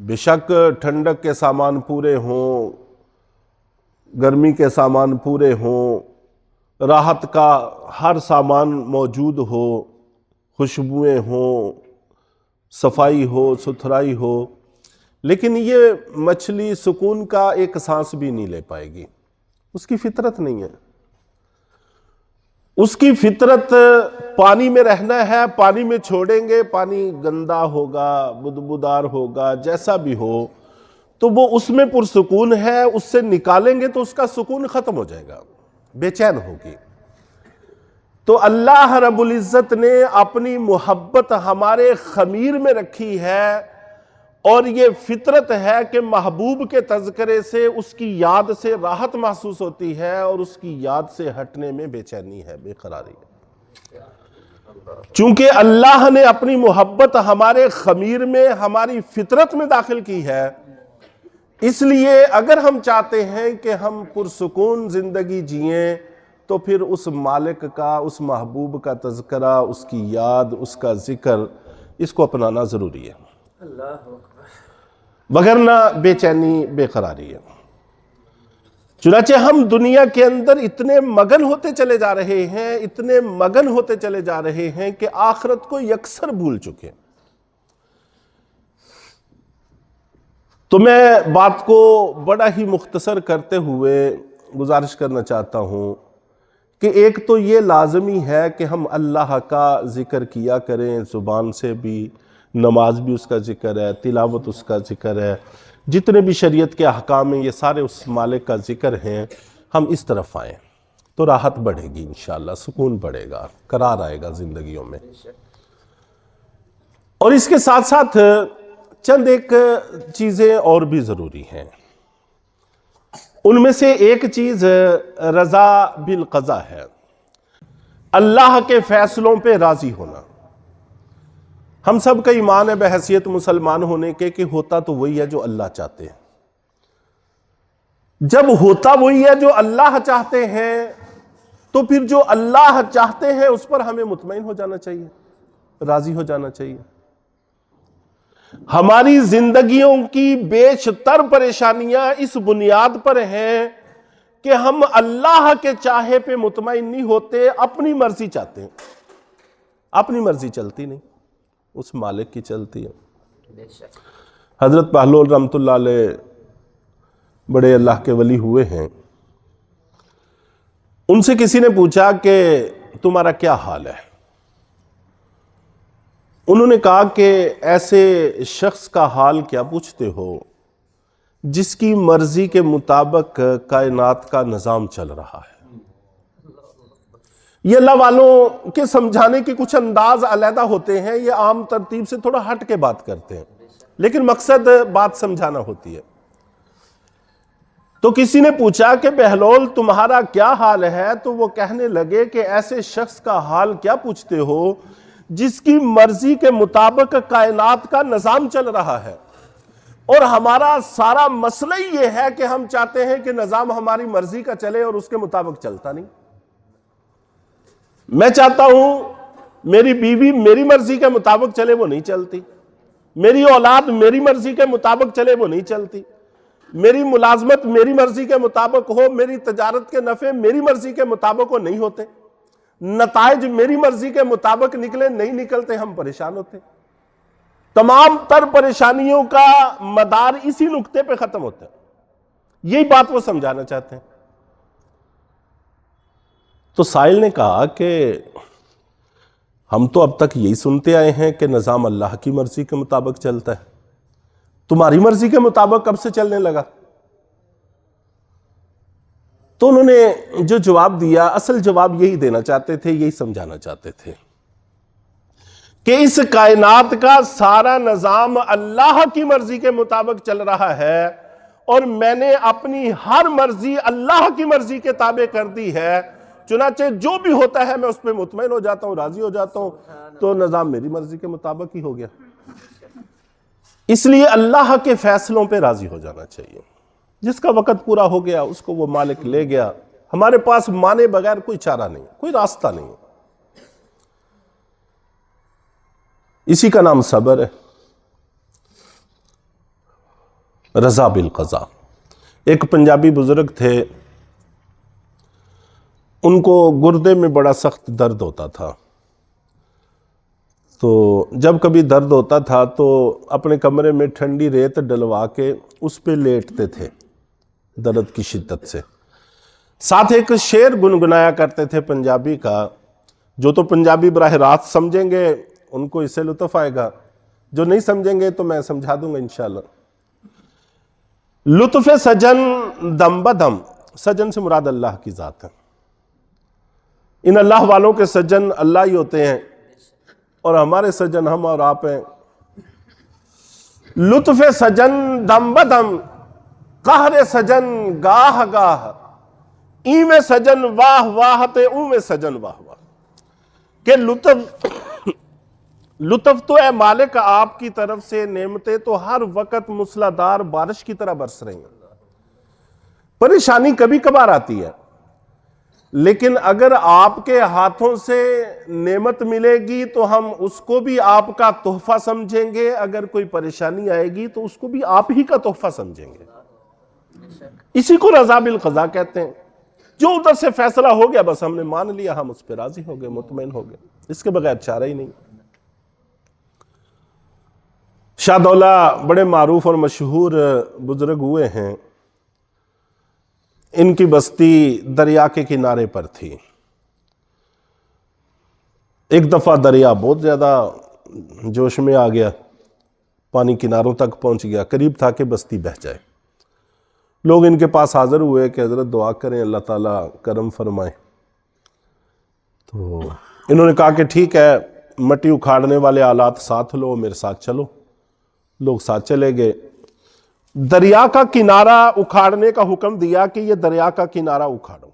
بے شک ٹھنڈک کے سامان پورے ہوں، گرمی کے سامان پورے ہوں، راحت کا ہر سامان موجود ہو، خوشبوئیں ہوں، صفائی ہو، ستھرائی ہو، لیکن یہ مچھلی سکون کا ایک سانس بھی نہیں لے پائے گی۔ اس کی فطرت نہیں ہے۔ اس کی فطرت پانی میں رہنا ہے، پانی میں چھوڑیں گے پانی گندا ہوگا، بدبودار ہوگا، جیسا بھی ہو، تو وہ اس میں پرسکون ہے، اس سے نکالیں گے تو اس کا سکون ختم ہو جائے گا، بے چین ہوگی۔ تو اللہ رب العزت نے اپنی محبت ہمارے خمیر میں رکھی ہے، اور یہ فطرت ہے کہ محبوب کے تذکرے سے اس کی یاد سے راحت محسوس ہوتی ہے، اور اس کی یاد سے ہٹنے میں بے چینی ہے، بے قراری ہے۔ چونکہ اللہ نے اپنی محبت ہمارے خمیر میں، ہماری فطرت میں داخل کی ہے، اس لیے اگر ہم چاہتے ہیں کہ ہم پرسکون زندگی جئیں تو پھر اس مالک کا، اس محبوب کا تذکرہ، اس کی یاد، اس کا ذکر، اس کو اپنانا ضروری ہے، وگرنہ بے چینی، بے قراری ہے۔ چنانچہ ہم دنیا کے اندر اتنے مگن ہوتے چلے جا رہے ہیں، اتنے مگن ہوتے چلے جا رہے ہیں کہ آخرت کو یکسر بھول چکے۔ تو میں بات کو بڑا ہی مختصر کرتے ہوئے گزارش کرنا چاہتا ہوں کہ ایک تو یہ لازمی ہے کہ ہم اللہ کا ذکر کیا کریں، زبان سے بھی، نماز بھی اس کا ذکر ہے، تلاوت اس کا ذکر ہے، جتنے بھی شریعت کے احکام ہیں یہ سارے اس مالک کا ذکر ہیں۔ ہم اس طرف آئیں تو راحت بڑھے گی، انشاءاللہ سکون بڑھے گا، قرار آئے گا زندگیوں میں۔ اور اس کے ساتھ ساتھ چند ایک چیزیں اور بھی ضروری ہیں۔ ان میں سے ایک چیز رضا بالقضاء ہے، اللہ کے فیصلوں پہ راضی ہونا۔ ہم سب کا ایمان ہے بحیثیت مسلمان ہونے کے کہ ہوتا تو وہی ہے جو اللہ چاہتے ہیں۔ جب ہوتا وہی ہے جو اللہ چاہتے ہیں تو پھر جو اللہ چاہتے ہیں اس پر ہمیں مطمئن ہو جانا چاہیے، راضی ہو جانا چاہیے۔ ہماری زندگیوں کی بیشتر پریشانیاں اس بنیاد پر ہیں کہ ہم اللہ کے چاہے پہ مطمئن نہیں ہوتے، اپنی مرضی چاہتے ہیں۔ اپنی مرضی چلتی نہیں، اس مالک کی چلتی ہے۔ حضرت بہلول رحمۃ اللہ علیہ بڑے اللہ کے ولی ہوئے ہیں۔ ان سے کسی نے پوچھا کہ تمہارا کیا حال ہے؟ انہوں نے کہا کہ ایسے شخص کا حال کیا پوچھتے ہو جس کی مرضی کے مطابق کائنات کا نظام چل رہا ہے۔ یہ اللہ والوں کے سمجھانے کے کچھ انداز علیحدہ ہوتے ہیں، یہ عام ترتیب سے تھوڑا ہٹ کے بات کرتے ہیں، لیکن مقصد بات سمجھانا ہوتی ہے۔ تو کسی نے پوچھا کہ بہلول تمہارا کیا حال ہے؟ تو وہ کہنے لگے کہ ایسے شخص کا حال کیا پوچھتے ہو جس کی مرضی کے مطابق کائنات کا نظام چل رہا ہے، اور ہمارا سارا مسئلہ یہ ہے کہ ہم چاہتے ہیں کہ نظام ہماری مرضی کا چلے اور اس کے مطابق چلتا نہیں۔ میں چاہتا ہوں میری بیوی میری مرضی کے مطابق چلے، وہ نہیں چلتی۔ میری اولاد میری مرضی کے مطابق چلے، وہ نہیں چلتی۔ میری ملازمت میری مرضی کے مطابق ہو، میری تجارت کے نفع میری مرضی کے مطابق ہو، نہیں ہوتے۔ نتائج میری مرضی کے مطابق نکلے، نہیں نکلتے، ہم پریشان ہوتے۔ تمام تر پریشانیوں کا مدار اسی نقطے پہ ختم ہوتا ہے۔ یہی بات وہ سمجھانا چاہتے ہیں۔ تو سائل نے کہا کہ ہم تو اب تک یہی سنتے آئے ہیں کہ نظام اللہ کی مرضی کے مطابق چلتا ہے، تمہاری مرضی کے مطابق کب سے چلنے لگا؟ تو انہوں نے جو جواب دیا، اصل جواب یہی دینا چاہتے تھے، یہی سمجھانا چاہتے تھے کہ اس کائنات کا سارا نظام اللہ کی مرضی کے مطابق چل رہا ہے، اور میں نے اپنی ہر مرضی اللہ کی مرضی کے تابع کر دی ہے، چنانچہ جو بھی ہوتا ہے میں اس پہ مطمئن ہو جاتا ہوں، راضی ہو جاتا ہوں، تو نظام میری مرضی کے مطابق ہی ہو گیا۔ اس لیے اللہ کے فیصلوں پہ راضی ہو جانا چاہیے۔ جس کا وقت پورا ہو گیا اس کو وہ مالک لے گیا، ہمارے پاس مانے بغیر کوئی چارہ نہیں، کوئی راستہ نہیں۔ اسی کا نام صبر ہے۔ رضا بالقضاء۔ ایک پنجابی بزرگ تھے، ان کو گردے میں بڑا سخت درد ہوتا تھا، تو جب کبھی درد ہوتا تھا تو اپنے کمرے میں ٹھنڈی ریت ڈلوا کے اس پہ لیٹتے تھے درد کی شدت سے۔ ساتھ ایک شعر گنگنایا کرتے تھے پنجابی کا، جو تو پنجابی براہ راست سمجھیں گے ان کو اس سے لطف آئے گا، جو نہیں سمجھیں گے تو میں سمجھا دوں گا انشاءاللہ۔ لطف سجن دم بدم، سجن سے مراد اللہ کی ذات ہے، ان اللہ والوں کے سجن اللہ ہی ہوتے ہیں، اور ہمارے سجن ہم اور آپ ہیں۔ لطف سجن دم بدم، قہر سجن گاہ گاہ، ایویں سجن واہ واہ تے اویں سجن واہ واہ، کہ لطف تو اے مالک آپ کی طرف سے نعمتیں تو ہر وقت موسلادھار بارش کی طرح برس رہی ہیں۔ پریشانی کبھی کبھار آتی ہے، لیکن اگر آپ کے ہاتھوں سے نعمت ملے گی تو ہم اس کو بھی آپ کا تحفہ سمجھیں گے، اگر کوئی پریشانی آئے گی تو اس کو بھی آپ ہی کا تحفہ سمجھیں گے۔ اسی کو رضا بالقضاء کہتے ہیں۔ جو ادھر سے فیصلہ ہو گیا بس ہم نے مان لیا، ہم اس پہ راضی ہو گئے، مطمئن ہو گئے، اس کے بغیر چارہ ہی نہیں۔ شاہ دولہ بڑے معروف اور مشہور بزرگ ہوئے ہیں، ان کی بستی دریا کے کنارے پر تھی۔ ایک دفعہ دریا بہت زیادہ جوش میں آ گیا، پانی کناروں تک پہنچ گیا، قریب تھا کہ بستی بہہ جائے۔ لوگ ان کے پاس حاضر ہوئے کہ حضرت دعا کریں اللہ تعالیٰ کرم فرمائے۔ تو انہوں نے کہا کہ ٹھیک ہے، مٹی اکھاڑنے والے آلات ساتھ لو، میرے ساتھ چلو۔ لوگ ساتھ چلے گئے، دریا کا کنارہ اکھاڑنے کا حکم دیا کہ یہ دریا کا کنارہ اکھاڑو۔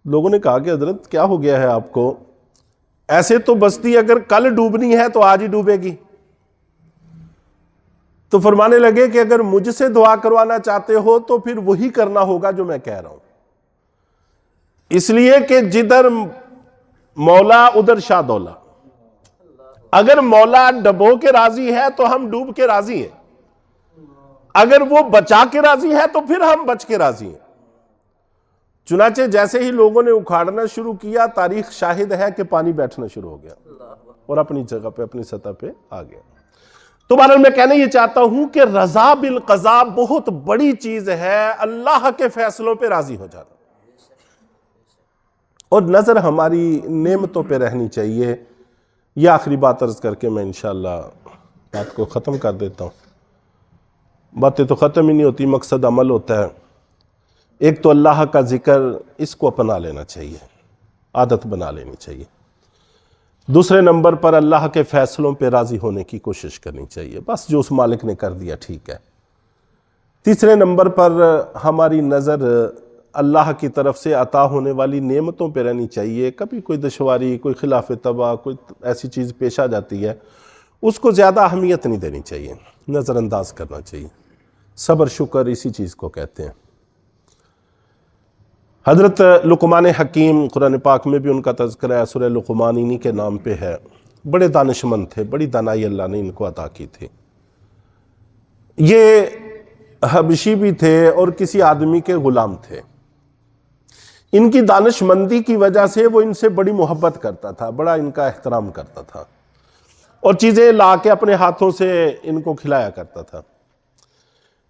لوگوں نے کہا کہ حضرت کیا ہو گیا ہے آپ کو؟ ایسے تو بستی اگر کل ڈوبنی ہے تو آج ہی ڈوبے گی۔ تو فرمانے لگے کہ اگر مجھ سے دعا کروانا چاہتے ہو تو پھر وہی کرنا ہوگا جو میں کہہ رہا ہوں، اس لیے کہ جدھر مولا ادھر شاہ دولہ۔ اگر مولا ڈبو کے راضی ہے تو ہم ڈوب کے راضی ہیں، اگر وہ بچا کے راضی ہے تو پھر ہم بچ کے راضی ہیں۔ چنانچہ جیسے ہی لوگوں نے اکھاڑنا شروع کیا، تاریخ شاہد ہے کہ پانی بیٹھنا شروع ہو گیا اور اپنی جگہ پہ، اپنی سطح پہ آ گیا۔ تو بہرحال میں کہنا یہ چاہتا ہوں کہ رضا بالقضاء بہت بڑی چیز ہے، اللہ کے فیصلوں پہ راضی ہو جانا، اور نظر ہماری نعمتوں پہ رہنی چاہیے۔ یہ آخری بات عرض کر کے میں انشاءاللہ بات کو ختم کر دیتا ہوں۔ باتیں تو ختم ہی نہیں ہوتی، مقصد عمل ہوتا ہے۔ ایک تو اللہ کا ذکر، اس کو اپنا لینا چاہیے، عادت بنا لینی چاہیے۔ دوسرے نمبر پر اللہ کے فیصلوں پہ راضی ہونے کی کوشش کرنی چاہیے، بس جو اس مالک نے کر دیا ٹھیک ہے۔ تیسرے نمبر پر ہماری نظر اللہ کی طرف سے عطا ہونے والی نعمتوں پہ رہنی چاہیے۔ کبھی کوئی دشواری، کوئی خلاف طبع، کوئی ایسی چیز پیش آ جاتی ہے، اس کو زیادہ اہمیت نہیں دینی چاہیے، نظر انداز کرنا چاہیے۔ صبر شکر اسی چیز کو کہتے ہیں۔ حضرت لقمان حکیم، قرآن پاک میں بھی ان کا تذکرہ ہے، سورہ لقمان انہی کے نام پہ ہے۔ بڑے دانشمند تھے، بڑی دانائی اللہ نے ان کو عطا کی تھی۔ یہ حبشی بھی تھے اور کسی آدمی کے غلام تھے۔ ان کی دانش مندی کی وجہ سے وہ ان سے بڑی محبت کرتا تھا، بڑا ان کا احترام کرتا تھا، اور چیزیں لا کے اپنے ہاتھوں سے ان کو کھلایا کرتا تھا۔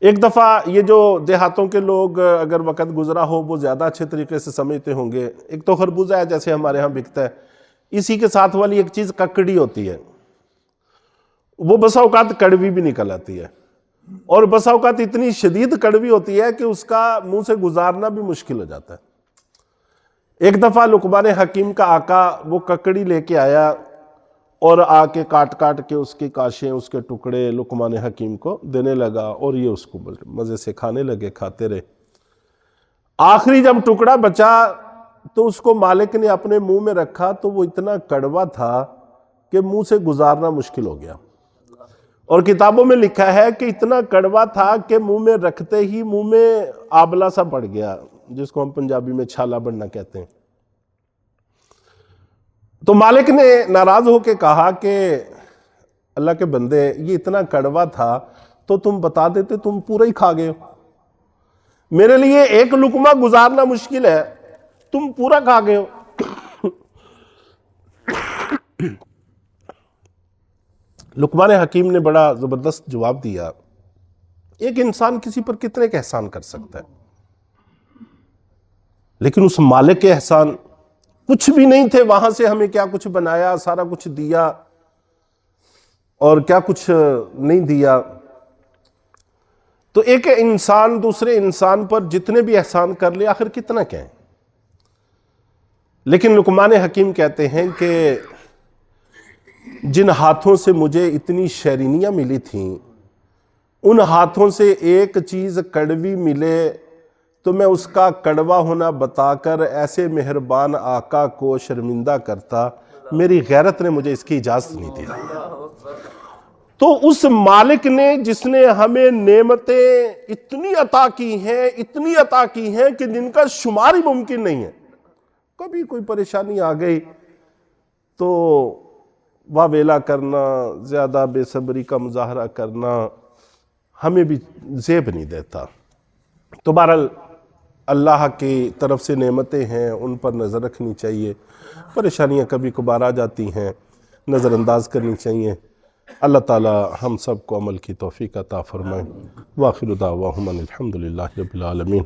ایک دفعہ یہ جو دیہاتوں کے لوگ اگر وقت گزرا ہو وہ زیادہ اچھے طریقے سے سمجھتے ہوں گے، ایک تو خربوزہ ہے جیسے ہمارے ہاں بکتا ہے، اسی کے ساتھ والی ایک چیز ککڑی ہوتی ہے، وہ بسا اوقات کڑوی بھی نکل آتی ہے، اور بسا اوقات اتنی شدید کڑوی ہوتی ہے کہ اس کا منہ سے گزارنا بھی مشکل ہو جاتا ہے۔ ایک دفعہ لقمان حکیم کا آقا وہ ککڑی لے کے آیا اور آ کے کاٹ کاٹ کے اس کی کاشیں، اس کے ٹکڑے لقمان حکیم کو دینے لگا، اور یہ اس کو مزے سے کھانے لگے، کھاتے رہے۔ آخری جب ٹکڑا بچا تو اس کو مالک نے اپنے منہ میں رکھا تو وہ اتنا کڑوا تھا کہ منہ سے گزارنا مشکل ہو گیا، اور کتابوں میں لکھا ہے کہ اتنا کڑوا تھا کہ منہ میں رکھتے ہی منہ میں آبلہ سا پڑ گیا، جس کو ہم پنجابی میں چھالا بڑھنا کہتے ہیں۔ تو مالک نے ناراض ہو کے کہا کہ اللہ کے بندے، یہ اتنا کڑوا تھا تو تم بتا دیتے تم پورا ہی کھا گئے ہو. میرے لیے ایک لقمہ گزارنا مشکل ہے، تم پورا کھا گئے ہو. لقمان حکیم نے بڑا زبردست جواب دیا. ایک انسان کسی پر کتنے کا احسان کر سکتا ہے، لیکن اس مالک کے احسان کچھ بھی نہیں تھے، وہاں سے ہمیں کیا کچھ بنایا، سارا کچھ دیا، اور کیا کچھ نہیں دیا. تو ایک انسان دوسرے انسان پر جتنے بھی احسان کر لے آخر کتنا کہیں. لیکن لقمان حکیم کہتے ہیں کہ جن ہاتھوں سے مجھے اتنی شیرینیاں ملی تھیں، ان ہاتھوں سے ایک چیز کڑوی ملے تو میں اس کا کڑوا ہونا بتا کر ایسے مہربان آقا کو شرمندہ کرتا. میری غیرت نے مجھے اس کی اجازت نہیں دی. تو اس مالک نے جس نے ہمیں نعمتیں اتنی عطا کی ہیں کہ جن کا شمار ہی ممکن نہیں ہے. کبھی کوئی پریشانی آ گئی تو واہ ویلا کرنا، زیادہ بے صبری کا مظاہرہ کرنا ہمیں بھی زیب نہیں دیتا. تو بہرحال اللہ کی طرف سے نعمتیں ہیں، ان پر نظر رکھنی چاہیے. پریشانیاں کبھی کبھار آ جاتی ہیں، نظر انداز کرنی چاہیے. اللہ تعالی ہم سب کو عمل کی توفیق عطا فرمائے. وآخر دعواہم الحمدللہ رب العالمین.